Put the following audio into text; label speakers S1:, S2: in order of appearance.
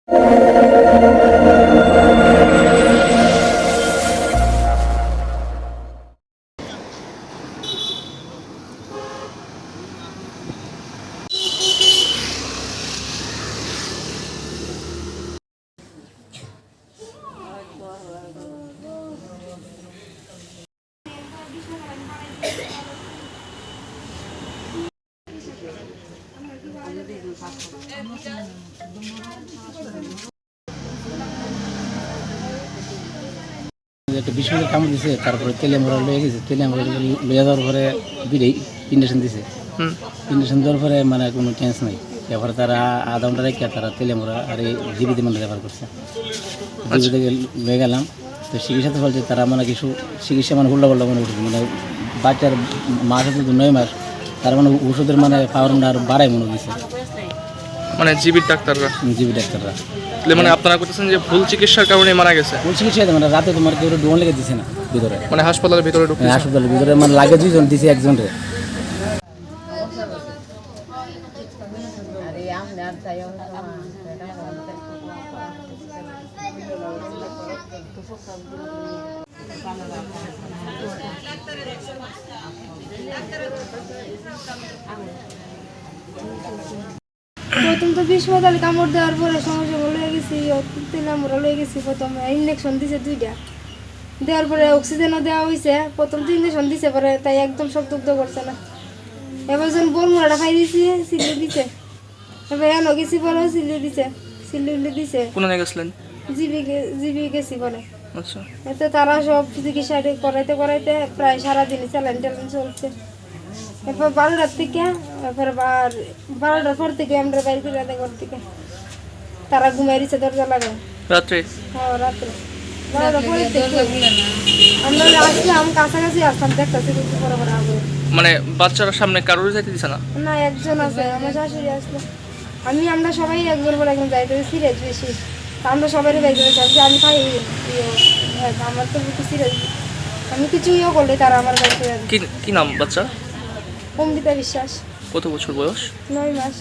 S1: একটা বিস্কুটের কামড় দিছে, তারপরে তেলে মোড়া লয়ে গেছে, তেলে মোড়া লইয়া যাওয়ার পরে বিড়ে ইঞ্জেকশন দিছে। ইঞ্জেকশন দেওয়ার পরে মানে কোনো টেন্স নাই। এরপরে তারা আধা ঘন্টা রেখে তারা তেলে মোড়া আর এই জীবিতে মানে রেফার করছে। জীবিতে লয়ে গেলাম, তো চিকিৎসাতে বলছে তারা মানে কিছু চিকিৎসা মানে উল্টা পাল্টা মনে উঠেছে, মানে বাচ্চার মাস হচ্ছে 9 মাস, তার মানে ওষুধের মানে পাওয়ার আর বাড়াই মনে দিছে,
S2: মানে জিবির ডাক্তাররা। মানে আপনারা করতেছেন যে ভুল চিকিৎসার কারণে মারা গেছে?
S1: ভুল চিকিৎসা মানে রাতে তোমার কেউ ডোন লেগে দিছে না ভিতরে,
S2: মানে হাসপাতালের ভিতরে ঢুকছে।
S1: হাসপাতালের ভিতরে মানে লাগে 2 জন দিছে, একজনের।
S3: প্রথম তো বিস্ফোরণ কামড় দেওয়ার পরে সমস্যা লয়ে গেছি, তেলে আমরা লয়ে গেছি। প্রথমে ইঞ্জেকশন দিছে 2টা, দেওয়ার পরে অক্সিজেনও দেওয়া হয়েছে। প্রথম তো ইঞ্জেকশন দিছে পরে তাই একদম শক্ত করছে না। এবার যখন বরমুড়াটা খাই দিছি, সিলি দিছে। এবার এনো গেছি পরে সিলি দিছে, সিলি দিছে।
S2: কোন গেছিলেন?
S3: জিবি গেছি পরে।
S2: আচ্ছা,
S3: এতে তারা সব চিকিৎসা করাইতে প্রায় সারাদিনই স্যালাইন ট্যালাইন চলছে। এরপর 12টার থেকে, এরপর 12টার পর থেকে আমরা বাইরে করে দেয় ঘর থেকে। তারা ঘুমাই দিচ্ছে দরজা লাগে
S2: রাত্রে।
S3: হ্যাঁ, রাত্রে 12টার পরে থেকে আমরা আসলাম, কাছাকাছি আসলাম, দেখতেছি কিন্তু বড় বড় আগুন।
S2: মানে বাচ্চারা সামনে কারোর যাইতে দিছে না?
S3: না, একজন আছে, আমার শাশুড়ি আসলো। আমরা সবাই একজন পর একজন যাইতে সিরিয়াস বেশি, আমরা সবাই বাইরে করে যাচ্ছি। আমি খাই আমার তো একটু সিরিয়াস, আমি কিছু করলে তারা আমার বাইরে করে।
S2: কি নাম বাচ্চা?
S3: অমৃতা বিশ্বাস।
S2: কত বছর বয়স?
S3: 9 মাস।